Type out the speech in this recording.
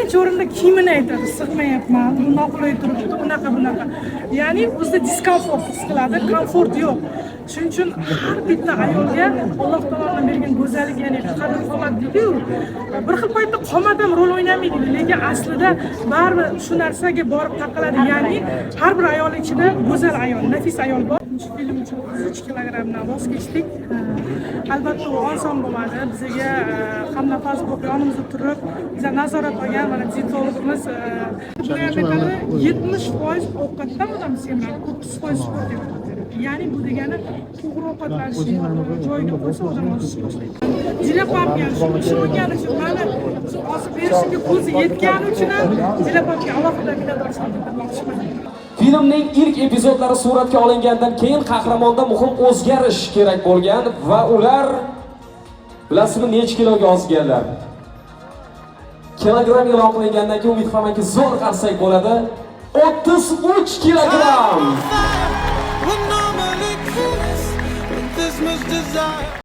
birinchi o'rinda kiyimini aytadi, sig'mayapman, bu noqulay turibdi, unaqa bunaqa. Ya'ni o'zida diskomfort his qiladi, komfort yo'q. Shuning uchun har bitta ayolga Alloh taoloning bergan go'zallik, ya'ni qadr qomat deydi-ku. Bir xil paytda qomat ham rol o'ynamaydi, lekin aslida baribir shu narsaga borib taqaladi. Ya'ni har bir ayol ichida go'zal ayol, nafis ayol bor. Film uchun 3 kilogrammdan voz kechdik. Albatta u oson bo'lmadi. Bizga hamnafas bo'lib yonimizda turib, bizga nazorat qilgan mana dietologimiz 70% ovqatdan odam semiradi, 30% sport yapadi. Ya'ni bu degani to'g'ri ovqatlanishni joyiga qo'ysa odam o'sishga boshlaydi. Dilapamga shu o'tgani uchun mana hozir berishga ko'zi yetgani uchun ham dilapamga alohida minnatdorchilik bildirmoqchiman. Filmning ilk epizodlari suratga olingandan keyin qahramonda muhim o'zgarish kerak bo'lgan va ular bilasizmi necha kiloga ozganlar? Kilogramm e'lon qilingandan keyin umid qilamanki zo'r qarsak bo'ladi. 33 kilogramm.